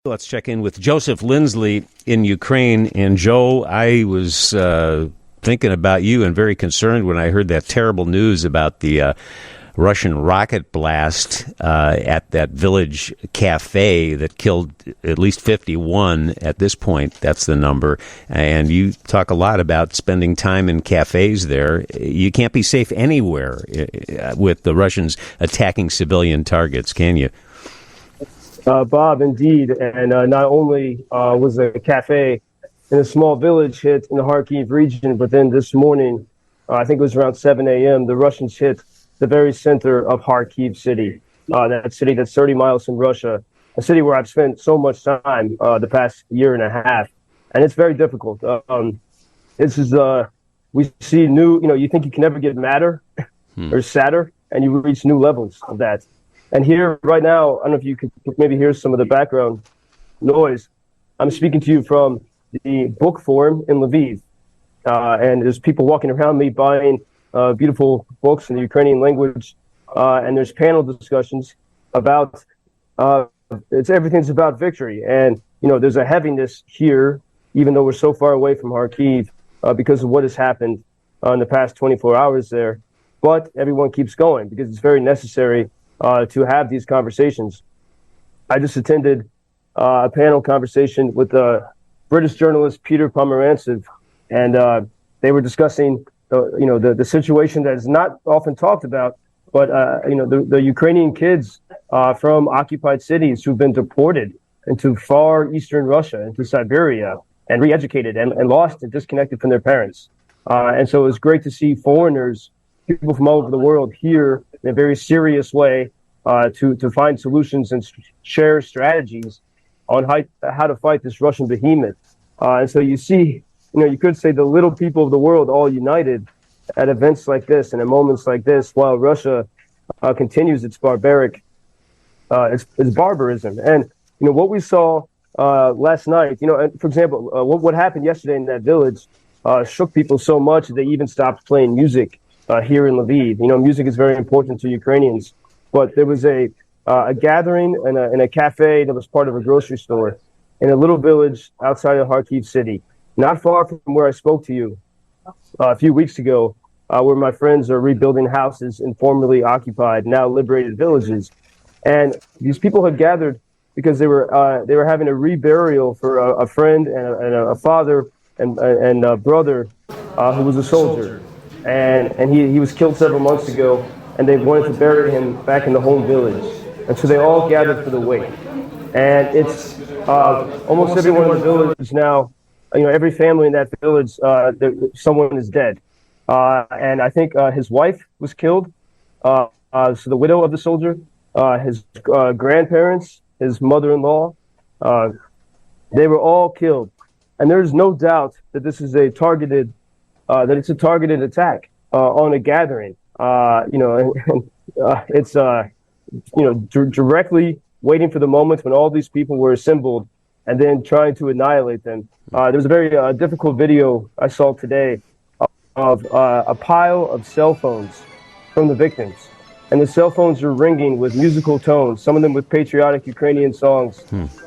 Let's check in with Joseph Lindsley in Ukraine. And Joe, I was thinking about you and very concerned when I heard that terrible news about the Russian rocket blast at that village cafe that killed at least 51 at this point. That's the number. And you talk a lot about spending time in cafes there. You can't be safe anywhere with the Russians attacking civilian targets, can you? Bob, indeed. And not only was a cafe in a small village hit in the Kharkiv region, but then this morning, I think it was around 7 a.m., the Russians hit the very center of Kharkiv city, that city that's 30 miles from Russia, a city where I've spent so much time the past year and a half. And it's very difficult. We see new, you think you can never get madder or sadder, and you reach new levels of that. And here right now, I don't know if you could maybe hear some of the background noise. I'm speaking to you from the Book Forum in Lviv. And there's people walking around me buying beautiful books in the Ukrainian language. And there's panel discussions about, everything's about victory. And, there's a heaviness here, even though we're so far away from Kharkiv because of what has happened in the past 24 hours there. But everyone keeps going because it's very necessary to have these conversations. I just attended a panel conversation with British journalist Peter Pomerantsev, and they were discussing the situation that is not often talked about, but the Ukrainian kids from occupied cities who've been deported into far eastern Russia, into Siberia, and re-educated and lost and disconnected from their parents. And so it was great to see foreigners, people from all over the world, here in a very serious way to find solutions and share strategies on how to fight this Russian behemoth. And so you see, you could say the little people of the world all united at events like this and at moments like this, while Russia continues its barbaric, its barbarism. And what we saw last night, for example, what happened yesterday in that village shook people so much that they even stopped playing music here in Lviv. Music is very important to Ukrainians. But there was a gathering in a cafe that was part of a grocery store in a little village outside of Kharkiv city, not far from where I spoke to you a few weeks ago, where my friends are rebuilding houses in formerly occupied, now liberated villages. And these people had gathered because they were having a reburial for a friend and a father and a brother who was a soldier. And he was killed several months ago, and they wanted to bury him back in the home village. And so they all gathered for the wake. And it's almost everyone in the village now, every family in that village, someone is dead. And I think his wife was killed, so the widow of the soldier, his grandparents, his mother-in-law, they were all killed. And there's no doubt that this is a targeted attack on a gathering. It's directly waiting for the moment when all these people were assembled and then trying to annihilate them. There was a very difficult video I saw today of a pile of cell phones from the victims. And the cell phones are ringing with musical tones, some of them with patriotic Ukrainian songs,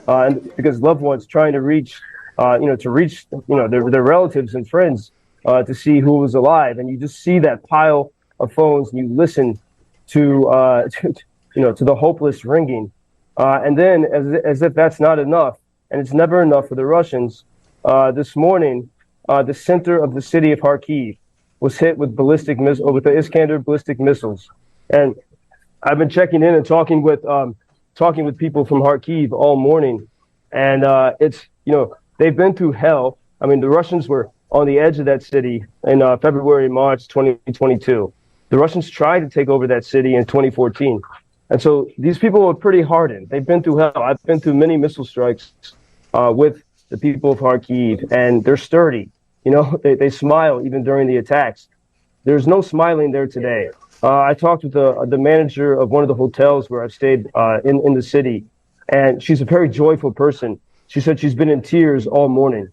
and because loved ones trying to reach their relatives and friends to see who was alive. And you just see that pile of phones and you listen to the hopeless ringing. And then as if that's not enough, and it's never enough for the Russians, this morning, the center of the city of Kharkiv was hit with the Iskander ballistic missiles. And I've been checking in and talking with people from Kharkiv all morning. And they've been through hell. I mean, the Russians were on the edge of that city in February, March 2022. The Russians tried to take over that city in 2014. And so these people are pretty hardened. They've been through hell. I've been through many missile strikes with the people of Kharkiv, and they're sturdy. They smile even during the attacks. There's no smiling there today. I talked with the manager of one of the hotels where I've stayed in the city, and she's a very joyful person. She said she's been in tears all morning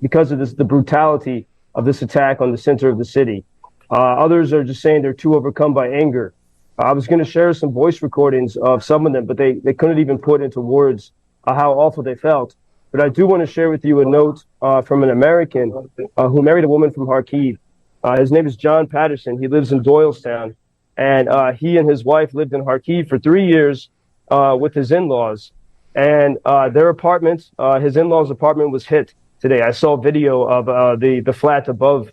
because of the brutality of this attack on the center of the city. Others are just saying they're too overcome by anger. I was going to share some voice recordings of some of them, but they couldn't even put into words how awful they felt. But I do want to share with you a note from an American who married a woman from Kharkiv. His name is John Patterson. He lives in Doylestown. And he and his wife lived in Kharkiv for 3 years with his in-laws. And their apartment, his in-laws' apartment was hit today. I saw video of the flat above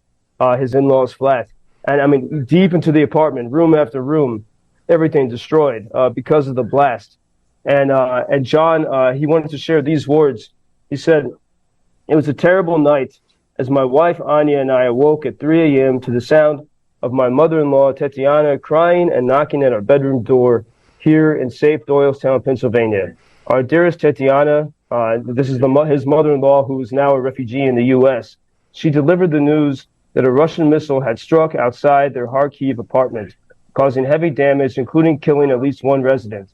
his in-laws' flat. And I mean, deep into the apartment, room after room, everything destroyed because of the blast. And John, he wanted to share these words. He said, "It was a terrible night as my wife Anya and I awoke at 3 a.m. to the sound of my mother-in-law Tetiana crying and knocking at our bedroom door here in safe Doylestown, Pennsylvania. Our dearest Tetiana, this is his mother-in-law who is now a refugee in the U.S. She delivered the news that a Russian missile had struck outside their Kharkiv apartment, causing heavy damage, including killing at least one resident.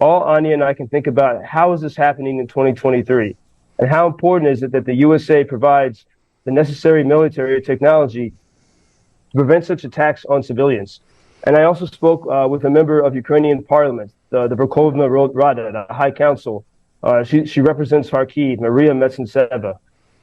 All Anya and I can think about, how is this happening in 2023? And how important is it that the USA provides the necessary military technology to prevent such attacks on civilians?" And I also spoke with a member of Ukrainian parliament, the Verkhovna Rada, the High Council. She represents Kharkiv, Maria Metsentseva.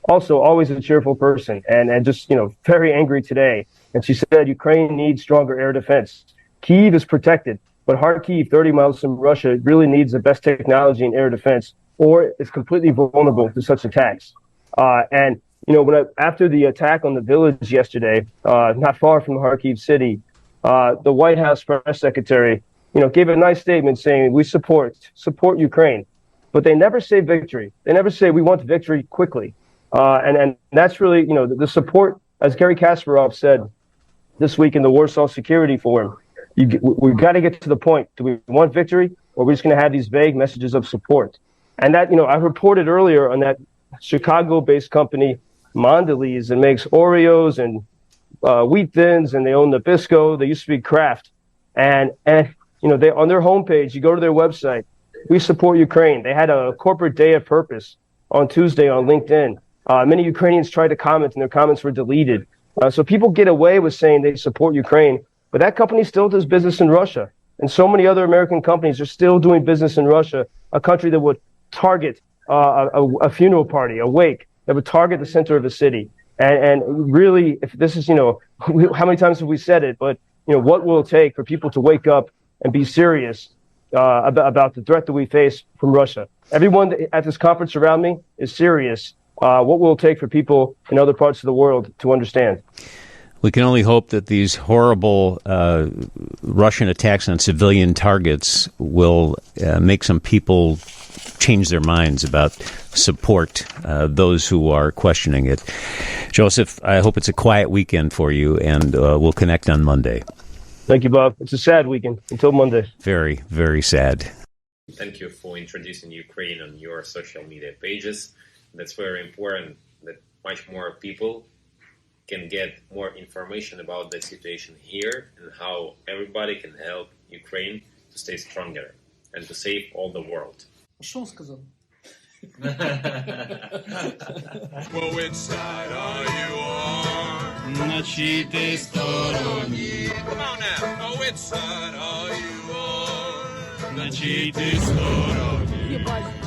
Also, always a cheerful person and just, very angry today. And she said Ukraine needs stronger air defense. Kyiv is protected, but Kharkiv, 30 miles from Russia, really needs the best technology in air defense, or is completely vulnerable to such attacks. After the attack on the village yesterday, not far from Kharkiv city, the White House press secretary, gave a nice statement saying we support Ukraine, but they never say victory. They never say we want victory quickly. And that's really, the support, as Gary Kasparov said this week in the Warsaw Security Forum. We've got to get to the point. Do we want victory, or are we just going to have these vague messages of support? And that, I reported earlier on that Chicago-based company, Mondelez, that makes Oreos and wheat thins, and they own Nabisco. They used to be Kraft. And they, on their homepage, you go to their website, we support Ukraine. They had a corporate day of purpose on Tuesday on LinkedIn. Many Ukrainians tried to comment, and their comments were deleted. So people get away with saying they support Ukraine, but that company still does business in Russia. And so many other American companies are still doing business in Russia, a country that would target a funeral party, a wake, that would target the center of a city. And really, if this is, how many times have we said it, but, what will it take for people to wake up and be serious about the threat that we face from Russia? Everyone at this conference around me is serious. What will it take for people in other parts of the world to understand? We can only hope that these horrible Russian attacks on civilian targets will make some people change their minds about support those who are questioning it. Joseph, I hope it's a quiet weekend for you, and we'll connect on Monday. Thank you, Bob. It's a sad weekend. Until Monday. Very, very sad. Thank you for introducing Ukraine on your social media pages. That's very important that much more people can get more information about the situation here and how everybody can help Ukraine to stay stronger and to save all the world. Что он сказал? Well, which side are you on? На чьей ты стороне? Come on now. Oh, which side are you on? На чьей ты стороне?